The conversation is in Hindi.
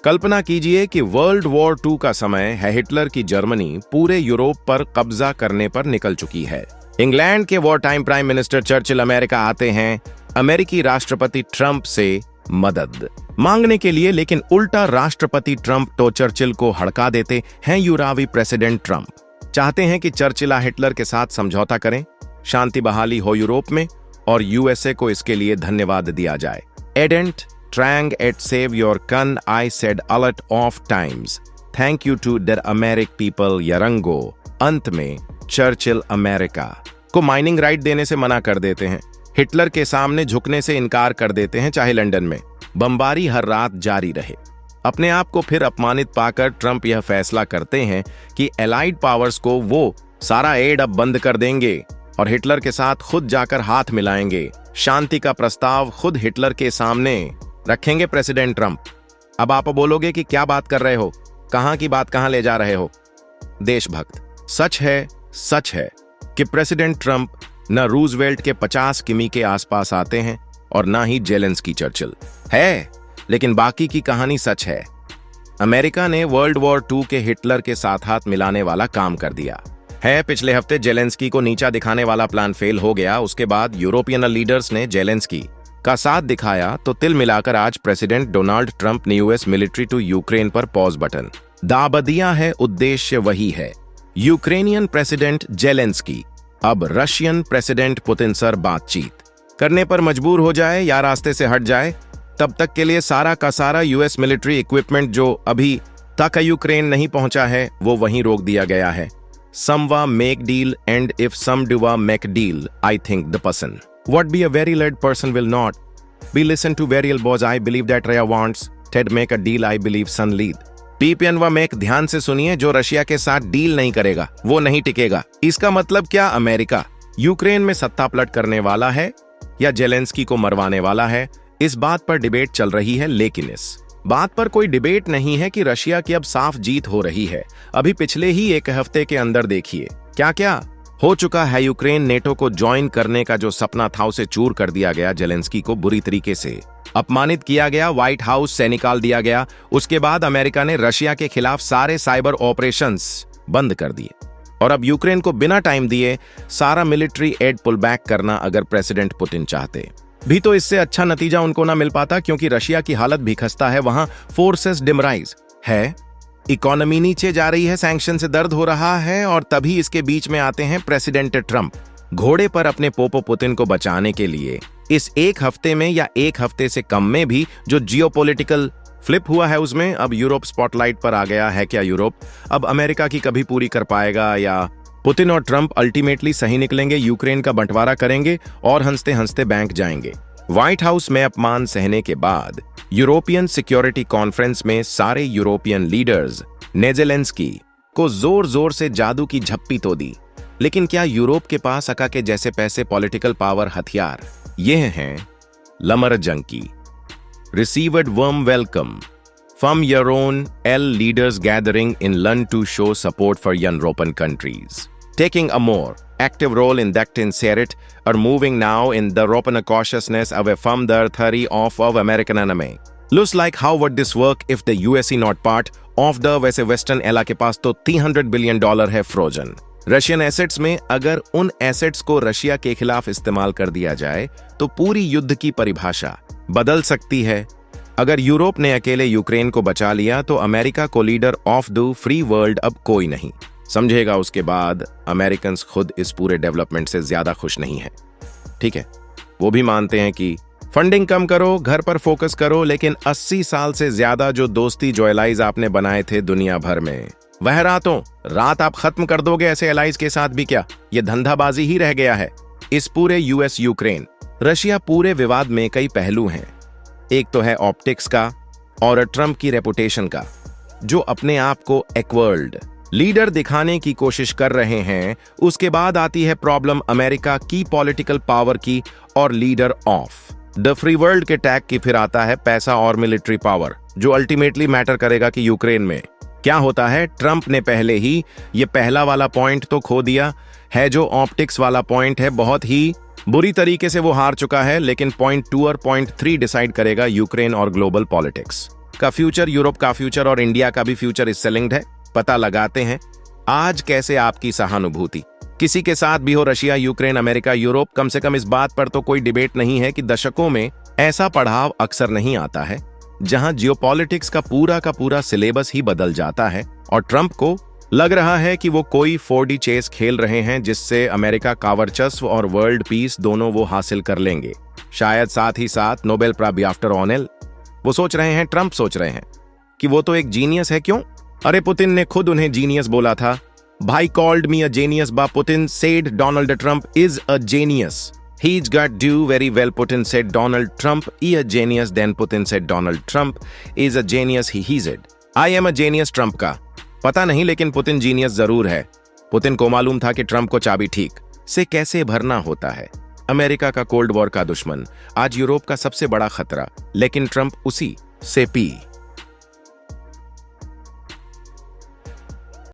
कल्पना कीजिए कि वर्ल्ड वॉर 2 का समय है, हिटलर की जर्मनी पूरे यूरोप पर कब्जा करने पर निकल चुकी है। इंग्लैंड के war time prime minister Churchill America आते हैं अमेरिकी राष्ट्रपति ट्रंप से मदद मांगने के लिए, लेकिन उल्टा राष्ट्रपति ट्रंप तो चर्चिल को हड़का देते हैं। यूरोपीय प्रेसिडेंट ट्रंप चाहते हैं कि चर्चिल हिटलर के साथ समझौता करें, शांति बहाली हो यूरोप में, और यूएसए को इसके लिए धन्यवाद दिया जाए। एडेंट ट्रैंग at save your can I said alert of times, thank you to the American people यरंगो। अंत में चर्चिल अमेरिका को माइनिंग राइट देने से मना कर देते हैं, हिटलर के सामने झुकने से इनकार कर देते हैं, चाहे लंदन में बमबारी हर रात जारी रहे। अपने आप को फिर अपमानित पाकर ट्रंप यह फैसला करते हैं कि एलाइड पावर्स को वो सारा एड अब बंद कर देंगे और हिटलर के साथ खुद जाकर हाथ मिलाएंगे। शांति का प्रस्ताव खुद हिटलर के सामने रखेंगे प्रेसिडेंट ट्रंप। अब आप बोलोगे कि क्या बात कर रहे हो, कहां की बात कहां ले जा रहे हो। देशभक्त, सच है कि प्रेसिडेंट ट्रंप न रूजवेल्ट के 50 किमी के आसपास आते हैं और ना ही जेलेंस्की चर्चिल है, लेकिन बाकी की कहानी सच है। अमेरिका ने वर्ल्ड वॉर 2 के हिटलर के साथ हाथ मिलाने वाला काम कर दिया है। पिछले हफ्ते जेलेंस्की को नीचा दिखाने वाला प्लान फेल हो गया। उसके बाद यूरोपियन लीडर्स ने जेलेंस्की का साथ दिखाया तो तिल मिलाकर आज प्रेसिडेंट डोनाल्ड ट्रंप ने यूएस मिलिट्री टू यूक्रेन पर पॉज बटन दाब दिया है। उद्देश्य वही है, यूक्रेनियन प्रेसिडेंट जेलेंस्की अब रशियन प्रेसिडेंट पुतिन से बातचीत करने पर मजबूर हो जाए या रास्ते से हट जाए। तब तक के लिए सारा का सारा यूएस मिलिट्री इक्विपमेंट जो अभी तक यूक्रेन नहीं पहुंचा है वो वहीं रोक दिया गया है। Some make deal, and if some do make deal, I think the person would be a very led person will not be listen to very boss. I believe that Raya wants Ted make a deal. I believe Sun lead. PPN व मेक ध्यान से सुनिए, जो रशिया के साथ डील नहीं करेगा वो नहीं टिकेगा। इसका मतलब क्या, अमेरिका यूक्रेन में सत्ता पलट करने वाला है या जेलेंस्की को मरवाने वाला है, इस बात पर डिबेट चल रही है। लेकिन इस बात पर कोई डिबेट नहीं है कि रशिया की अब साफ जीत हो रही है। अभी पिछले ही एक हफ्ते के अंदर देखिए क्या क्या हो चुका है। यूक्रेन नेटो को ज्वाइन करने का जो सपना था उसे चूर कर दिया गया। जेलेंस्की को बुरी तरीके से अपमानित किया गया, व्हाइट हाउस से निकाल दिया गया। उसके बाद अमेरिका ने रशिया के खिलाफ सारे साइबर ऑपरेशंस बंद कर दिए और अब यूक्रेन को बिना टाइम दिए सारा मिलिट्री एड पुल बैक करना अगर प्रेसिडेंट पुतिन चाहते भी तो इससे अच्छा नतीजा उनको ना मिल पाता, क्योंकि रशिया की हालत भी खस्ता है। वहां फोर्सेस डिमराइज है, इकोनॉमी नीचे जा रही है, सैंक्शन से दर्द हो रहा है, और तभी इसके बीच में आते हैं प्रेसिडेंट ट्रंप घोड़े पर अपने पोपो पुतिन को बचाने के लिए। इस एक हफ्ते में या एक हफ्ते से कम में भी जो जियोपॉलिटिकल फ्लिप हुआ है उसमें अब यूरोप स्पॉटलाइट पर आ गया है। क्या यूरोप अब अमेरिका की कभी पूरी कर पाएगा, या पुतिन और ट्रंप अल्टीमेटली सही निकलेंगे, यूक्रेन का बंटवारा करेंगे और हंसते हंसते बैंक जाएंगे। व्हाइट हाउस में अपमान सहने के बाद यूरोपियन सिक्योरिटी कॉन्फ्रेंस में सारे यूरोपियन लीडर्स ने जेलेंस्की को जोर जोर से जादू की झप्पी तो दी, लेकिन क्या यूरोप के पास अका के जैसे पैसे, पॉलिटिकल पावर, हथियार? ये हैं लमर junkie received warm welcome from your own L leaders gathering in London to show support for European countries, taking a more active role in that insight or moving now in the European cautiousness away from the theory of American enemy. Looks like how would this work if the USA not part of the वैसे वेस्टर्न एला के पास तो $300 बिलियन है फ्रोजन रशियन एसेट्स में। अगर उन एसेट्स को रशिया के खिलाफ इस्तेमाल कर दिया जाए तो पूरी युद्ध की परिभाषा बदल सकती है। अगर यूरोप ने अकेले यूक्रेन को बचा लिया तो अमेरिका को leader of the free world अब कोई नहीं समझेगा। उसके बाद अमेरिकन्स खुद इस पूरे डेवलपमेंट से ज्यादा खुश नहीं है। ठीक है, वो भी मानते हैं कि फंडिंग कम करो, घर पर फोकस करो, लेकिन 80 साल से ज्यादा जो दोस्ती, जो एलाइज आपने बनाए थे दुनिया भर में, वह रातों रात आप खत्म कर दोगे। ऐसे एलाइज के साथ भी क्या ये धंधाबाजी ही रह गया है? इस पूरे यूएस यूक्रेन रशिया पूरे विवाद में कई पहलू हैं। एक तो है ऑप्टिक्स का और ट्रंप की रेपुटेशन का, जो अपने आप को एक्वर्ल्ड लीडर दिखाने की कोशिश कर रहे हैं। उसके बाद आती है प्रॉब्लम अमेरिका की पॉलिटिकल पावर की और leader of the free world के टैग की। फिर आता है पैसा और मिलिट्री पावर, जो अल्टीमेटली मैटर करेगा कि यूक्रेन में क्या होता है। ट्रंप ने पहले ही ये पहला वाला पॉइंट तो खो दिया है, जो ऑप्टिक्स वाला पॉइंट है, बहुत ही बुरी तरीके से वो हार चुका है। लेकिन पॉइंट 2 और पॉइंट 3 डिसाइड करेगा यूक्रेन और ग्लोबल पॉलिटिक्स। का फ्यूचर, यूरोप का फ्यूचर और इंडिया का भी फ्यूचर इससे लिंक्ड है। पता लगाते हैं आज कैसे आपकी सहानुभूति किसी के साथ भी हो, रशिया, यूक्रेन, अमेरिका, यूरोप, कम से कम इस बात पर तो कोई डिबेट नहीं है कि दशकों में ऐसा पढ़ाव अक्सर नहीं आता है जहां जियोपॉलिटिक्स का पूरा सिलेबस ही बदल जाता है और ट्रंप को लग रहा है कि वो कोई 4D चेस खेल रहे हैं जिससे अमेरिका का वर्चस्व और वर्ल्ड पीस दोनों वो हासिल कर लेंगे। शायद साथ ही साथ नोबेल प्राइज आफ्टर ऑनल वो सोच रहे हैं, ट्रंप सोच रहे हैं कि वो तो एक जीनियस है। क्यों? अरे पुतिन ने खुद उन्हें जीनियस बोला था। भाई कॉल्ड मी अ जीनियस बा Putin said Donald Trump is a genius. He's got do very well. Putin said Donald Trump is a genius. Then Putin said Donald Trump is a genius. He said I am a genius. Trump का पता नहीं, लेकिन पुतिन जीनियस जरूर है। पुतिन को मालूम था कि ट्रंप को चाबी ठीक से कैसे भरना होता है। अमेरिका का कोल्ड वॉर का दुश्मन, आज यूरोप का सबसे बड़ा खतरा, लेकिन ट्रंप उसी से पी